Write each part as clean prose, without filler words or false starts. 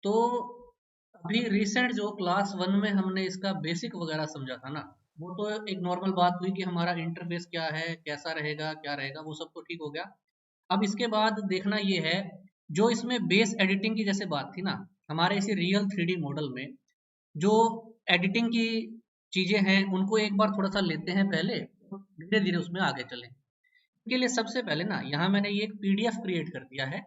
तो अभी रिसेंट जो क्लास 1 में हमने इसका बेसिक वगैरह समझा था ना, वो तो एक नॉर्मल बात हुई कि हमारा इंटरफेस क्या है, कैसा रहेगा, क्या रहेगा, वो सब तो ठीक हो गया। अब इसके बाद देखना ये है, जो इसमें बेस एडिटिंग की जैसे बात थी ना, हमारे इसी रियल 3D मॉडल में जो एडिटिंग की चीजें हैं उनको एक बार थोड़ा सा लेते हैं पहले, धीरे धीरे उसमें आगे चलें। इसके लिए सबसे पहले ना यहाँ मैंने ये एक पीडीएफ क्रिएट कर दिया है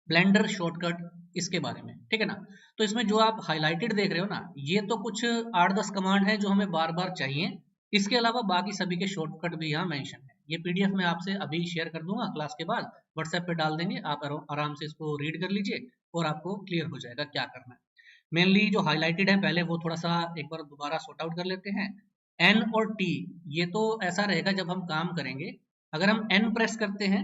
ब्लेंडर शॉर्टकट इसके बारे में, ठीक है ना। तो इसमें जो आप हाईलाइटेड देख रहे हो ना, ये तो कुछ 8-10 कमांड है जो हमें बार बार चाहिए। इसके अलावा बाकी सभी के शॉर्टकट भी यहाँ मेंशन है। ये पीडीएफ मैं आपसे अभी शेयर कर दूंगा क्लास के बाद, व्हाट्सएप पे डाल देंगे, आप आराम से इसको रीड कर लीजिए और आपको क्लियर हो जाएगा क्या करना है। मेनली जो हाईलाइटेड है पहले वो थोड़ा सा एक बार दोबारा सॉर्ट आउट कर लेते हैं। एन और टी, ये तो ऐसा रहेगा जब हम काम करेंगे, अगर हम एन प्रेस करते हैं,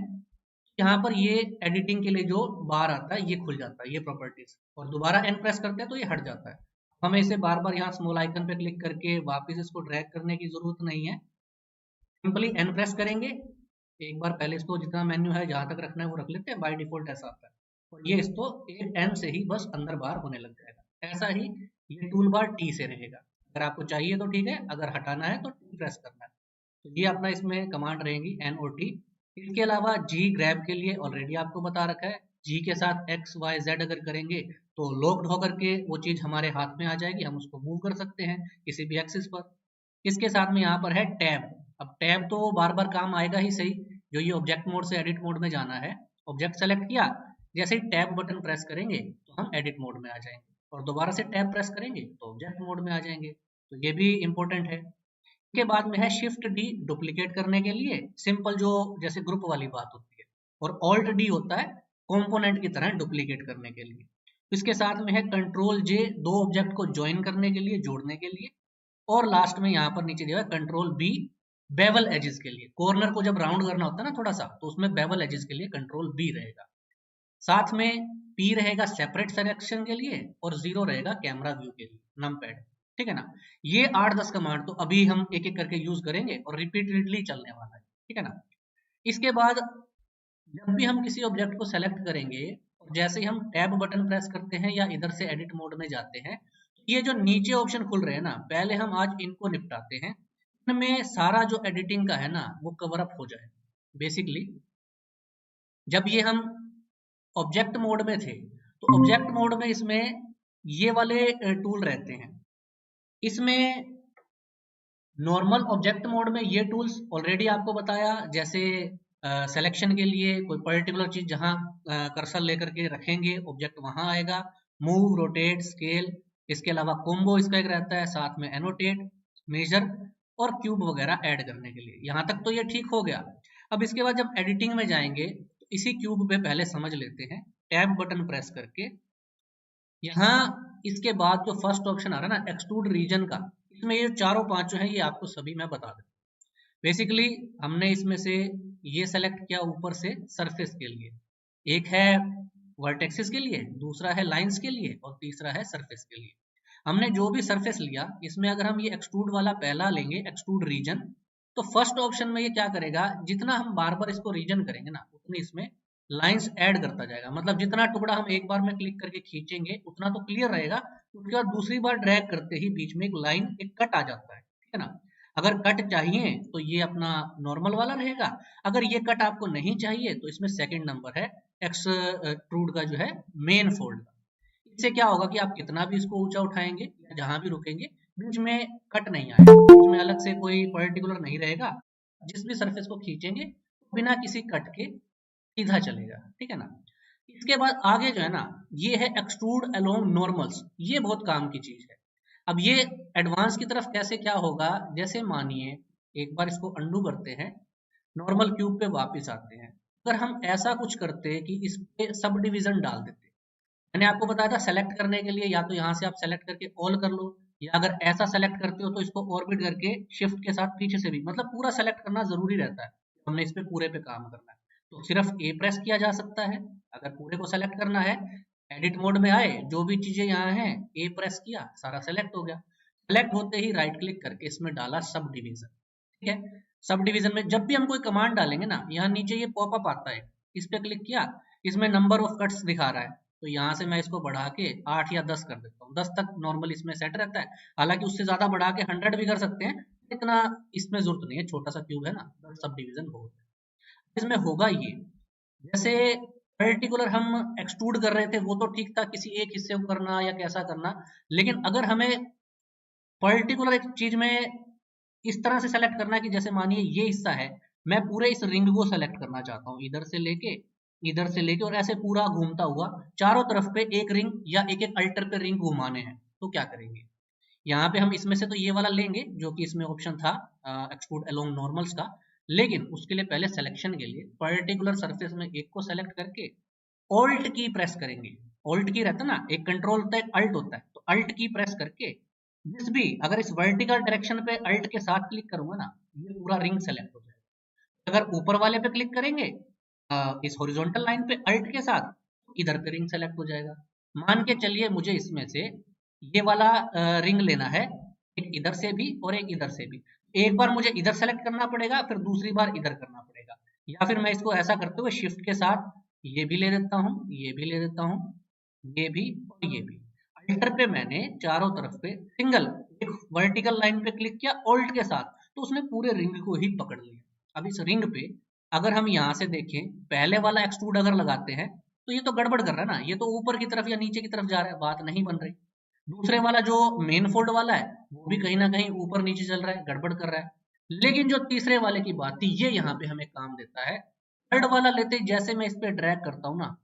यहाँ पर ये एडिटिंग के लिए जो बार आता है ये खुल जाता है, ये प्रॉपर्टीज, और दोबारा एन प्रेस करते हैं तो ये हट जाता है। हमें इसे बार बार यहाँ स्मॉल आइकन पे क्लिक करके वापस इसको ड्रैग करने की जरूरत नहीं है। सिंपली एन प्रेस करेंगे, एक बार पहले इसको जितना मेन्यू है जहां तक रखना है वो रख लेते हैं, बाय डिफॉल्ट ऐसा आता है, और ये इसको एक एन से ही बस अंदर बाहर होने लग जाएगा। ऐसा ही ये टूल बार टी से रहेगा, अगर आपको चाहिए तो ठीक है, अगर हटाना है तो टी प्रेस करना है। तो ये अपना इसमें कमांड रहेंगी एन और टी। इसके अलावा जी ग्रैब के लिए ऑलरेडी आपको बता रखा है, जी के साथ एक्स वाई जेड अगर करेंगे तो लॉक्ड होकर के वो चीज हमारे हाथ में आ जाएगी, हम उसको मूव कर सकते हैं किसी भी एक्सिस पर। इसके साथ में यहाँ पर है टैब। अब टैब तो बार बार काम आएगा ही सही, जो ये ऑब्जेक्ट मोड से एडिट मोड में जाना है, ऑब्जेक्ट सेलेक्ट किया, जैसे ही टैब बटन प्रेस करेंगे तो हम एडिट मोड में आ जाएंगे, और दोबारा से टैब प्रेस करेंगे तो ऑब्जेक्ट मोड में आ जाएंगे। तो ये भी इंपॉर्टेंट है। के बाद में है शिफ्ट डी डुप्लीकेट करने के लिए, सिंपल जो जैसे ग्रुप वाली बात होती है, और ऑल्ट डी होता है कंपोनेंट की तरह डुप्लीकेट करने के लिए। इसके साथ में है कंट्रोल जे, दो ऑब्जेक्ट को ज्वाइन करने के लिए, जोड़ने के लिए। और लास्ट में यहाँ पर नीचे दिया है कंट्रोल बी, बेवल एजेस के लिए, कॉर्नर को जब राउंड करना होता है ना थोड़ा सा, तो उसमें बेवल एजेस के लिए कंट्रोल बी रहेगा। साथ में पी रहेगा सेपरेट सिलेक्शन के लिए, और जीरो रहेगा कैमरा व्यू के लिए, नमपैड, ठीक है ना। ये 8-10 कमांड तो अभी हम एक एक करके यूज करेंगे और रिपीटेडली चलने वाला है, ठीक है ना। इसके बाद जब भी हम किसी ऑब्जेक्ट को सेलेक्ट करेंगे, और जैसे ही हम टैब बटन प्रेस करते हैं या इधर से एडिट मोड में जाते हैं, तो ये जो नीचे ऑप्शन खुल रहे हैं ना, पहले हम आज इनको निपटाते हैं, इनमें सारा जो एडिटिंग का है ना वो कवर अप हो जाए। बेसिकली जब ये हम ऑब्जेक्ट मोड में थे, तो ऑब्जेक्ट मोड में इसमें ये वाले टूल रहते हैं। इसमें नॉर्मल ऑब्जेक्ट मोड में ये टूल्स ऑलरेडी आपको बताया, जैसे सिलेक्शन के लिए कोई पर्टिकुलर चीज जहां कर्सर लेकर के रखेंगे ऑब्जेक्ट वहां आएगा, मूव, रोटेट, स्केल। इसके अलावा कोम्बो इसका एक रहता है, साथ में एनोटेट, मेजर और क्यूब वगैरह ऐड करने के लिए। यहां तक तो ये ठीक हो गया। अब इसके बाद जब एडिटिंग में जाएंगे तो इसी क्यूब पे पहले समझ लेते हैं, टैब बटन प्रेस करके यहाँ इसके बाद जो फर्स्ट ऑप्शन आ रहा है ना एक्सट्रूड रीजन का, इसमें ये चारों पांच जो है ये आपको सभी मैं बता दूं। बेसिकली हमने इसमें से ये सेलेक्ट किया ऊपर से सरफेस के लिए, एक है वर्टेक्सिस के लिए, दूसरा है लाइंस के लिए, और तीसरा है सरफेस के लिए। हमने जो भी सरफेस लिया, इसमें अगर हम ये एक्सट्रूड वाला पहला लेंगे, एक्सट्रूड रीजन, तो फर्स्ट ऑप्शन में ये क्या करेगा, जितना हम बार बार इसको रीजन करेंगे ना उतनी इसमें लाइंस ऐड करता जाएगा। मतलब जितना टुकड़ा हम एक बार में क्लिक करके खींचेंगे उतना तो क्लियर रहेगा, उसके बाद दूसरी बार ड्रैग करते ही बीच में एक लाइन, एक कट आ जाता है, ठीक है ना। अगर कट चाहिए तो ये अपना नॉर्मल वाला रहेगा, अगर ये कट आपको नहीं चाहिए तो इसमें सेकंड नंबर है एक्सट्रूड का जो है मेन फोल्ड का। इससे क्या होगा कि आप कितना भी इसको ऊंचा उठाएंगे या जहां भी रुकेंगे, बीच में कट नहीं आएगा, बीच में अलग से कोई पर्टिकुलर नहीं रहेगा, जिस भी सरफेस को खींचेंगे बिना किसी कट के सीधा चलेगा, ठीक है ना। इसके बाद आगे जो है ना, ये है एक्सट्रूड अलोंग नॉर्मल्स, ये बहुत काम की चीज है। अब ये एडवांस की तरफ कैसे क्या होगा, जैसे मानिए एक बार इसको अंडू करते हैं, नॉर्मल क्यूब पे वापस आते हैं, अगर हम ऐसा कुछ करते कि इस पे सब डिवीजन डाल देते, मैंने आपको बताया था सेलेक्ट करने के लिए या तो यहाँ से आप सेलेक्ट करके ऑल कर लो, या अगर ऐसा सेलेक्ट करते हो तो इसको ऑर्बिट करके शिफ्ट के साथ पीछे से भी, मतलब पूरा सेलेक्ट करना जरूरी रहता है, हमने इस पे पूरे पे काम करना है। तो सिर्फ ए प्रेस किया जा सकता है, अगर पूरे को सेलेक्ट करना है, एडिट मोड में आए, जो भी चीजें यहाँ हैं ए प्रेस किया, सारा सेलेक्ट हो गया। सेलेक्ट होते ही राइट क्लिक करके इसमें डाला सब डिवीजन, ठीक है। सब डिवीजन में जब भी हम कोई कमांड डालेंगे ना, यहाँ नीचे ये पॉपअप आता है, इस पे क्लिक किया, इसमें नंबर ऑफ कट्स दिखा रहा है, तो यहाँ से मैं इसको बढ़ा के 8 या 10 कर देता हूँ। 10 तक नॉर्मल इसमें सेट रहता है। हालांकि उससे ज्यादा बढ़ा के 100 भी कर सकते हैं, इतना इसमें जरूरत नहीं है, छोटा सा क्यूब है ना, 10 सब डिवीजन बहुत है। इसमें होगा ये, जैसे पर्टिकुलर हम एक्सट्रूड कर रहे थे वो तो ठीक था, किसी एक हिस्से को करना या कैसा करना, लेकिन अगर हमें पर्टिकुलर एक चीज में इस तरह से सेलेक्ट करना है कि जैसे मानिए ये हिस्सा है, मैं पूरे इस रिंग को सेलेक्ट करना चाहता हूँ, इधर से लेके और ऐसे पूरा घूमता हुआ चारों तरफ पे एक रिंग या एक एक अल्टर पे रिंग घुमाने हैं, तो क्या करेंगे? यहाँ पे हम इसमें से तो ये वाला लेंगे जो कि इसमें ऑप्शन था एक्सट्रूड अलोंग नॉर्मल्स का, लेकिन उसके लिए पहले सिलेक्शन के लिए पर्टिकुलर सरफेस में एक को सेलेक्ट करके ऑल्ट की प्रेस करेंगे। ऑल्ट की रहता है ना, एक कंट्रोल होता है एक अल्ट होता है, तो अल्ट की प्रेस करके जिस भी, अगर इस वर्टिकल डायरेक्शन पे अल्ट के साथ क्लिक करूंगा ना, ये पूरा रिंग सेलेक्ट हो जाएगा। अगर ऊपर वाले पे क्लिक करेंगे इस हॉरिजॉन्टल लाइन पे अल्ट के साथ, इधर पे रिंग सेलेक्ट हो जाएगा। मान के चलिए मुझे इसमें से ये वाला रिंग लेना है, एक इधर से भी और एक इधर से भी। एक बार मुझे इधर सेलेक्ट करना पड़ेगा, फिर दूसरी बार इधर करना पड़ेगा, या फिर मैं इसको ऐसा करते हुए शिफ्ट के साथ ये भी ले लेता हूँ, ये भी ले लेता हूँ, ये भी और ये भी। अल्टर पे मैंने चारों तरफ पे सिंगल एक वर्टिकल लाइन पे क्लिक किया ऑल्ट के साथ, तो उसने पूरे रिंग को ही पकड़ लिया। अब इस रिंग पे अगर हम यहाँ से देखें, पहले वाला एक्सट्रूड अगर लगाते हैं तो ये तो गड़बड़ कर रहा है ना, ये तो ऊपर की तरफ या नीचे की तरफ जा रहा है, बात नहीं बन रही। दूसरे वाला जो मेन फोल्ड वाला है वो भी कहीं ना कहीं ऊपर नीचे चल रहा है, गड़बड़ कर रहा है। लेकिन जो तीसरे वाले की बात थी, ये यहाँ पे हमें काम देता है। थर्ड वाला लेते ही जैसे मैं इस पे ड्रैग करता हूँ ना,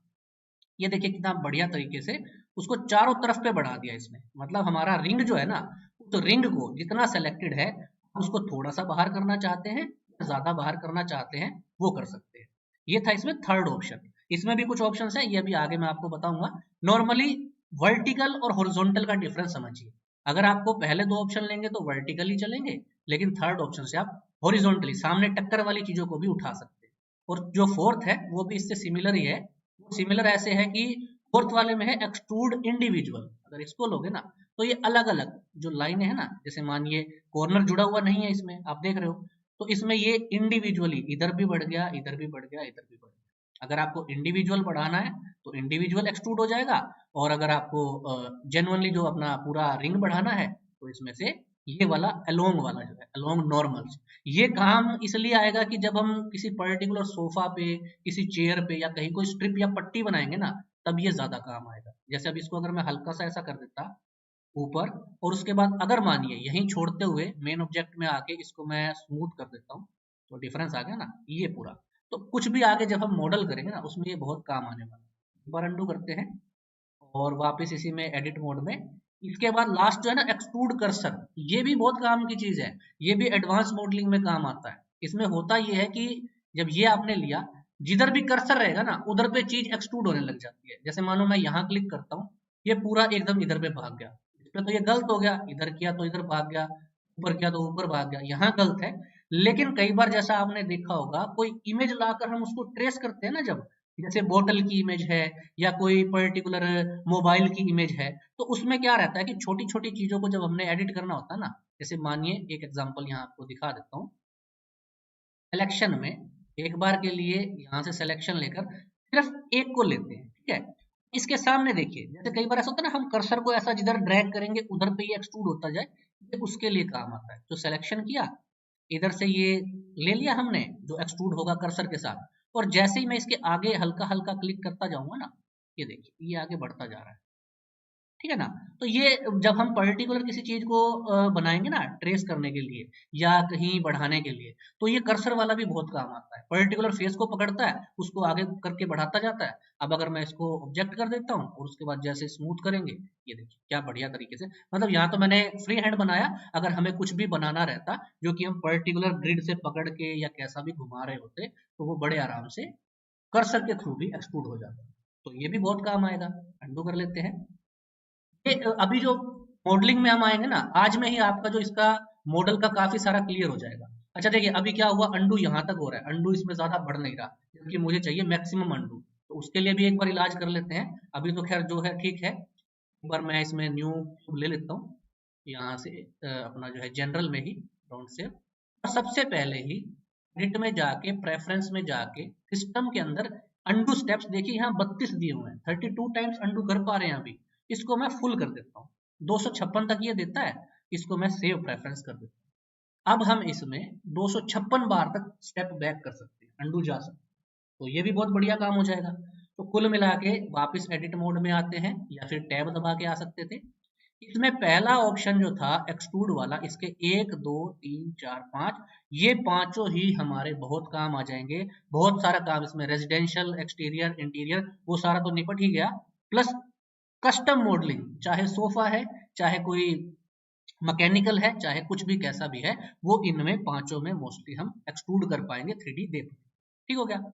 ये देखिए कितना बढ़िया तरीके से उसको चारों तरफ पे बढ़ा दिया इसने। मतलब हमारा रिंग जो है ना, तो रिंग को जितना सेलेक्टेड है उसको थोड़ा सा बाहर करना चाहते हैं, ज्यादा बाहर करना चाहते हैं, वो कर सकते हैं। ये था इसमें थर्ड ऑप्शन। इसमें भी कुछ ऑप्शन है, ये भी आगे मैं आपको बताऊंगा। नॉर्मली वर्टिकल और हॉरिजॉन्टल का डिफरेंस समझिए। अगर आपको पहले दो ऑप्शन लेंगे तो वर्टिकली चलेंगे, लेकिन थर्ड ऑप्शन से आप हॉरिजॉन्टली सामने टक्कर वाली चीजों को भी उठा सकते हैं। और जो फोर्थ है वो भी इससे सिमिलर ही है। वो सिमिलर ऐसे है कि फोर्थ वाले में है एक्सट्रूड इंडिविजुअल। अगर इसको लोगे ना तो ये अलग अलग जो लाइनें है ना, जैसे मानिए कॉर्नर जुड़ा हुआ नहीं है इसमें, आप देख रहे हो, तो इसमें ये इंडिविजुअली इधर भी बढ़ गया, इधर भी बढ़ गया, इधर भी बढ़ गया। अगर आपको इंडिविजुअल बढ़ाना है तो इंडिविजुअल एक्सट्रूड हो जाएगा, और अगर आपको जेनुअनली जो अपना पूरा रिंग बढ़ाना है तो इसमें से ये वाला अलोंग वाला जो है अलोंग नॉर्मल, ये काम इसलिए आएगा कि जब हम किसी पर्टिकुलर सोफा पे, किसी चेयर पे या कहीं कोई स्ट्रिप या पट्टी बनाएंगे ना, तब ये ज्यादा काम आएगा। जैसे अब इसको अगर मैं हल्का सा ऐसा कर देता ऊपर, और उसके बाद अगर मानिए यहीं छोड़ते हुए मेन ऑब्जेक्ट में आके इसको मैं स्मूथ कर देता हूँ, तो डिफरेंस आ गया ना ये पूरा। तो कुछ भी आगे जब हम मॉडल करेंगे ना उसमें ये बहुत काम आने वाला है। एक बार अंडू करते हैं और वापस इसी में एडिट मोड में। इसके बाद लास्ट जो है ना एक्सट्रूड कर्सर, ये भी बहुत काम की चीज है। ये भी एडवांस मॉडलिंग में काम आता है। इसमें होता ये है कि जब ये आपने लिया, जिधर भी कर्सर रहेगा ना उधर पे चीज एक्सट्रूड होने लग जाती है। जैसे मानो मैं यहाँ क्लिक करता हूँ, ये पूरा एकदम इधर पे भाग गया। इस पे तो ये गलत हो गया, इधर किया तो इधर भाग गया, ऊपर किया तो ऊपर भाग गया, यहाँ गलत है। लेकिन कई बार जैसा आपने देखा होगा, कोई इमेज लाकर हम उसको ट्रेस करते हैं ना, जब जैसे बोतल की इमेज है या कोई पर्टिकुलर मोबाइल की इमेज है, तो उसमें क्या रहता है कि छोटी छोटी चीजों को जब हमने एडिट करना होता है ना, जैसे मानिए एक एग्जांपल यहाँ आपको दिखा देता हूँ। सिलेक्शन में एक बार के लिए यहाँ से सिलेक्शन लेकर सिर्फ एक को लेते हैं, ठीक है। इसके सामने देखिए, जैसे कई बार ऐसा होता है ना, हम कर्सर को ऐसा जिधर ड्रैग करेंगे उधर पे ये एक्सट्रूड होता जाए, ये उसके लिए काम आता है। तो सिलेक्शन किया, इधर से ये ले लिया हमने जो एक्सट्रूड होगा कर्सर के साथ, और जैसे ही मैं इसके आगे हल्का हल्का क्लिक करता जाऊंगा ना, ये देखिए ये आगे बढ़ता जा रहा है, ठीक है ना। तो ये जब हम पर्टिकुलर किसी चीज को बनाएंगे ना ट्रेस करने के लिए या कहीं बढ़ाने के लिए, तो ये कर्सर वाला भी बहुत काम आता है। पर्टिकुलर फेस को पकड़ता है, उसको आगे करके बढ़ाता जाता है। अब अगर मैं इसको ऑब्जेक्ट कर देता हूँ और उसके बाद जैसे स्मूथ करेंगे, ये देखिए क्या बढ़िया तरीके से, मतलब यहाँ तो मैंने फ्री हैंड बनाया। अगर हमें कुछ भी बनाना रहता जो कि हम पर्टिकुलर ग्रिड से पकड़ के या कैसा भी घुमा रहे होते, तो वो बड़े आराम से कर्सर के थ्रू भी एक्सट्रूड हो जाता। तो ये भी बहुत काम आएगा। अंडू कर लेते हैं। ये अभी जो मॉडलिंग में हम आएंगे ना, आज में ही आपका जो इसका मॉडल का काफी सारा क्लियर हो जाएगा। अच्छा देखिए अभी क्या हुआ, अंडू यहाँ तक हो रहा है, अंडू इसमें ज्यादा बढ़ नहीं रहा, क्योंकि मुझे चाहिए मैक्सिमम अंडू। तो उसके लिए भी एक बार इलाज कर लेते हैं। अभी तो खैर जो है ठीक है। एक बार मैं इसमें न्यू ले लेता हूँ, यहाँ से अपना जो है जनरल में ही राउंड से, और सबसे पहले ही एडिट में जाके प्रेफरेंस में जाके सिस्टम के अंदर अंडू स्टेप्स देखिए यहाँ 32 दिए हुए हैं, 32 टाइम्स अंडू कर पा रहे हैं अभी। इसको मैं फुल कर देता हूँ, 256 तक ये देता है, इसको मैं सेव प्रेफरेंस कर देता हूँ। अब हम इसमें 256 बार तक स्टेप बैक कर सकते हैं, अंडू जा सकते हैं, तो ये भी बहुत बढ़िया काम हो जाएगा। तो कुल मिला के वापिस एडिट मोड में आते हैं या फिर टैब दबा के आ सकते थे। इसमें पहला ऑप्शन जो था एक्सट्रूड वाला, इसके 1 2 3 4 5, ये पांचों ही हमारे बहुत काम आ जाएंगे। बहुत सारा काम इसमें, रेजिडेंशियल, एक्सटीरियर, इंटीरियर, वो सारा तो निपट ही गया। प्लस कस्टम मॉडलिंग, चाहे सोफा है, चाहे कोई मैकेनिकल है, चाहे कुछ भी कैसा भी है, वो इनमें पांचों में मोस्टली हम एक्सट्रूड कर पाएंगे 3D दे। ठीक हो गया।